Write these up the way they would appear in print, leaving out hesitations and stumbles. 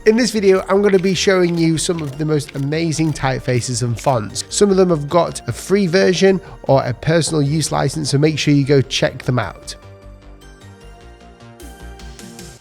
In this video, I'm going to be showing you some of the most amazing typefaces and fonts. Some of them have got a free version or a personal use license, so make sure you go check them out.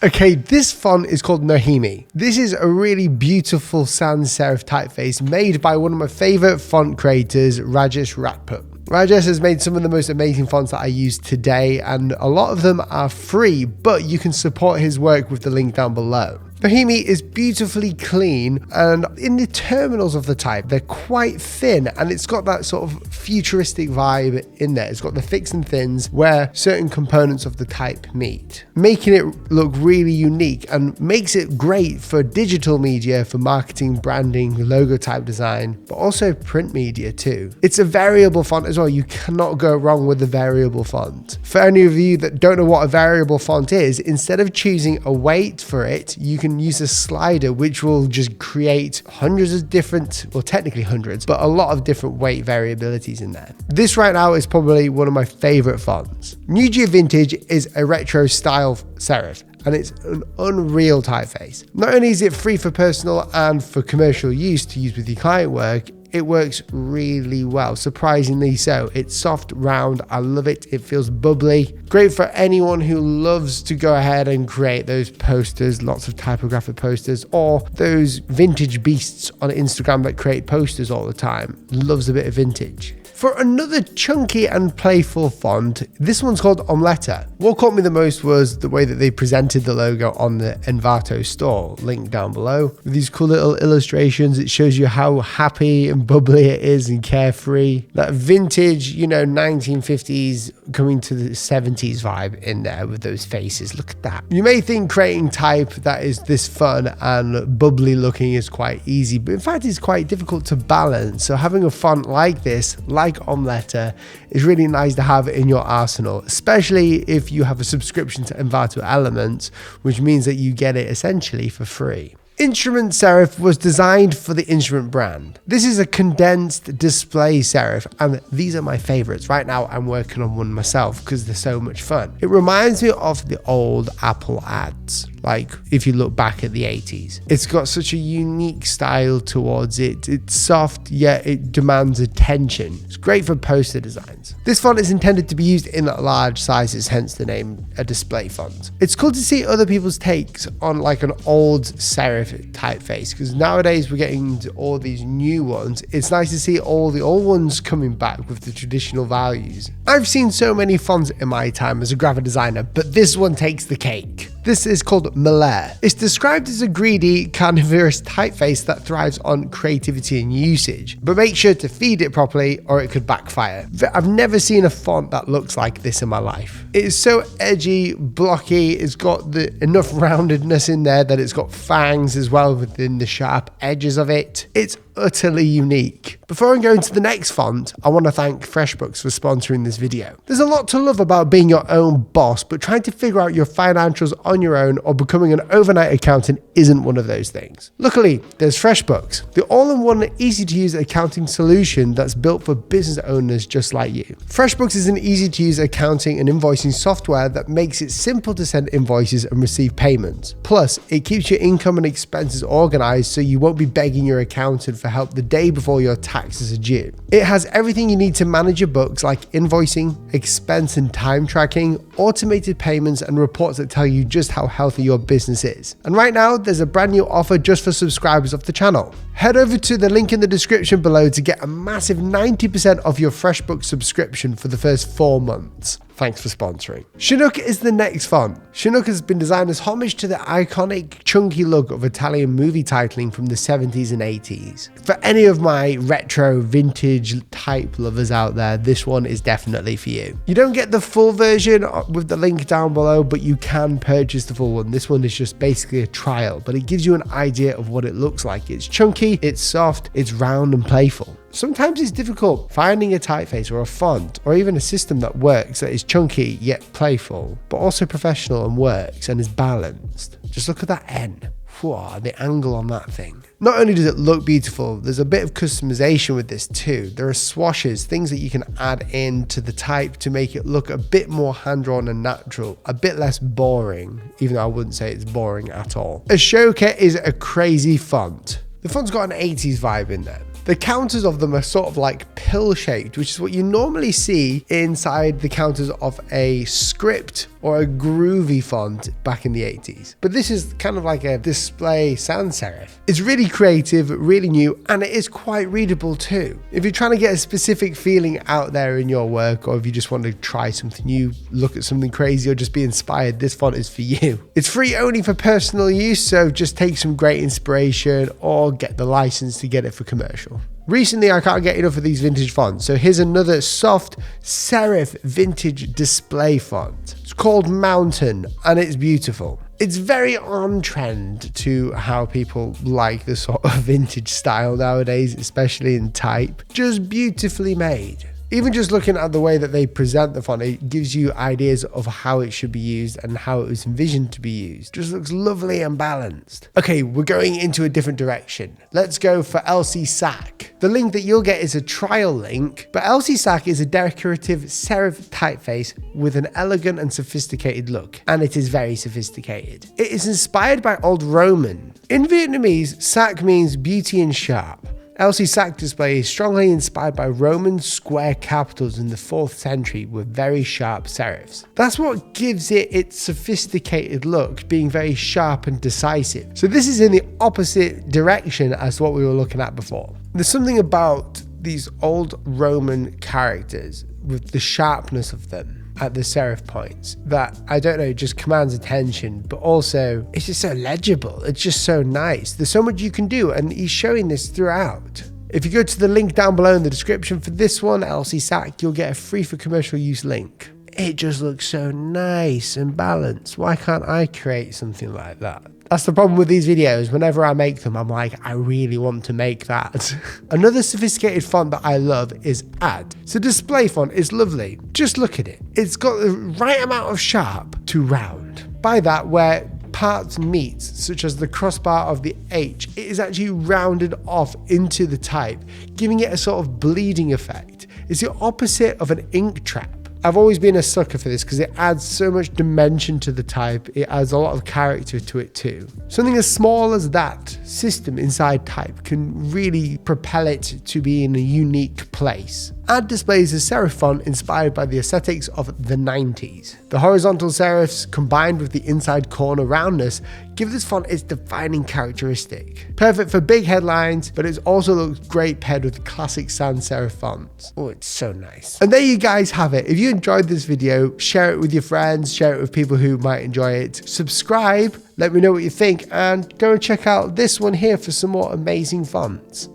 Okay, this font is called Nahmi. This is a really beautiful sans serif typeface made by one of my favorite font creators, Rajesh Ratput. Rajesh has made some of the most amazing fonts that I use today, and a lot of them are free, but you can support his work with the link down below. Nahmi is beautifully clean, and in the terminals of the type, they're quite thin, and it's got that sort of futuristic vibe in there. It's got the thicks and thins where certain components of the type meet, making it look really unique and makes it great for digital media, for marketing, branding, logo type design, but also print media too. It's a variable font as well. You cannot go wrong with a variable font. For any of you that don't know what a variable font is, instead of choosing a weight for it, you can use a slider which will just create hundreds of different, well technically hundreds, but a lot of different weight variabilities in there. This right now is probably one of my favorite fonts. New Geo Vintage is a retro style serif, and it's an unreal typeface. Not only is it free for personal and for commercial use to use with your client work, it works really well, surprisingly so. It's soft, round, I love it. It feels bubbly. Great for anyone who loves to go ahead and create those posters, lots of typographic posters, or those vintage beasts on Instagram that create posters all the time. Loves a bit of vintage. For another chunky and playful font, this one's called Omelette. What caught me the most was the way that they presented the logo on the Envato store, linked down below. With these cool little illustrations, it shows you how happy and bubbly it is and carefree. That vintage, 1950s coming to the 70s vibe in there with those faces. Look at that. You may think creating type that is this fun and bubbly looking is quite easy, but in fact it's quite difficult to balance. So having a font like this, like Omelette, is really nice to have in your arsenal, especially if you have a subscription to Envato Elements, which means that you get it essentially for free. Instrument serif was designed for the Instrument brand. This is a condensed display serif, and these are my favorites. Right now I'm working on one myself because they're so much fun. It reminds me of the old Apple ads, like if you look back at the 80s. It's got such a unique style towards it. It's soft, yet it demands attention. It's great for poster designs. This font is intended to be used in large sizes, hence the name a display font. It's cool to see other people's takes on like an old serif typeface, because nowadays we're getting all these new ones. It's nice to see all the old ones coming back with the traditional values. I've seen so many fonts in my time as a graphic designer, but this one takes the cake. This is called Malay. It's described as a greedy, carnivorous typeface that thrives on creativity and usage, but make sure to feed it properly or it could backfire. I've never seen a font that looks like this in my life. It is so edgy, blocky, it's got enough roundedness in there that it's got fangs as well within the sharp edges of it. It's utterly unique. Before I go into the next font, I want to thank FreshBooks for sponsoring this video. There's a lot to love about being your own boss, but trying to figure out your financials on your own or becoming an overnight accountant isn't one of those things. Luckily, there's FreshBooks, the all-in-one easy-to-use accounting solution that's built for business owners just like you. FreshBooks is an easy-to-use accounting and invoicing software that makes it simple to send invoices and receive payments. Plus, it keeps your income and expenses organized so you won't be begging your accountant for help the day before your taxes are due. It has everything you need to manage your books, like invoicing, expense and time tracking, automated payments, and reports that tell you just how healthy your business is. And right now, there's a brand new offer just for subscribers of the channel. Head over to the link in the description below to get a massive 90% off your FreshBooks subscription for the first 4 months. Thanks for sponsoring. Chinook is the next font. Chinook has been designed as homage to the iconic chunky look of Italian movie titling from the 70s and 80s. For any of my retro vintage type lovers out there, this one is definitely for you. You don't get the full version with the link down below, but you can purchase the full one. This one is just basically a trial, but it gives you an idea of what it looks like. It's chunky, it's soft, it's round and playful. Sometimes it's difficult finding a typeface or a font or even a system that works, that is chunky yet playful, but also professional and works and is balanced. Just look at that N. Whoa, the angle on that thing. Not only does it look beautiful, there's a bit of customization with this too. There are swashes, things that you can add into the type to make it look a bit more hand-drawn and natural, a bit less boring, even though I wouldn't say it's boring at all. A Showkit is a crazy font. The font's got an 80s vibe in there. The counters of them are sort of like pill-shaped, which is what you normally see inside the counters of a script or a groovy font back in the 80s. But this is kind of like a display sans serif. It's really creative, really new, and it is quite readable too. If you're trying to get a specific feeling out there in your work, or if you just want to try something new, look at something crazy, or just be inspired, this font is for you. It's free only for personal use, so just take some great inspiration or get the license to get it for commercial. Recently, I can't get enough of these vintage fonts, so here's another soft serif vintage display font. It's called Mountain, and it's beautiful. It's very on trend to how people like the sort of vintage style nowadays, especially in type. Just beautifully made. Even just looking at the way that they present the font, it gives you ideas of how it should be used and how it was envisioned to be used. Just looks lovely and balanced. Okay, we're going into a different direction. Let's go for LC-SAC. The link that you'll get is a trial link, but LC-SAC is a decorative serif typeface with an elegant and sophisticated look, and it is very sophisticated. It is inspired by Old Roman. In Vietnamese, SAC means beauty and sharp. LC-SAC display is strongly inspired by Roman square capitals in the 4th century with very sharp serifs. That's what gives it its sophisticated look, being very sharp and decisive. So this is in the opposite direction as what we were looking at before. There's something about these old Roman characters with the sharpness of them at the serif points that, I don't know, just commands attention, but also it's just so legible. It's just so nice. There's so much you can do, and he's showing this throughout. If you go to the link down below in the description for this one, LC-SAC, you'll get a free for commercial use link. It just looks so nice and balanced. Why can't I create something like that? That's the problem with these videos. Whenever I make them, I'm like, I really want to make that. Another sophisticated font that I love is Add. So display font is lovely. Just look at it. It's got the right amount of sharp to round. By that, where parts meet, such as the crossbar of the H, it is actually rounded off into the type, giving it a sort of bleeding effect. It's the opposite of an ink trap. I've always been a sucker for this because it adds so much dimension to the type. It adds a lot of character to it too. Something as small as that system inside type can really propel it to be in a unique place. Add displays a serif font inspired by the aesthetics of the 90s. The horizontal serifs combined with the inside corner roundness give this font its defining characteristic. Perfect for big headlines, but it also looks great paired with classic sans serif fonts. Oh, it's so nice. And there you guys have it. If you enjoyed this video, share it with your friends, share it with people who might enjoy it. Subscribe, let me know what you think, and go and check out this one here for some more amazing fonts.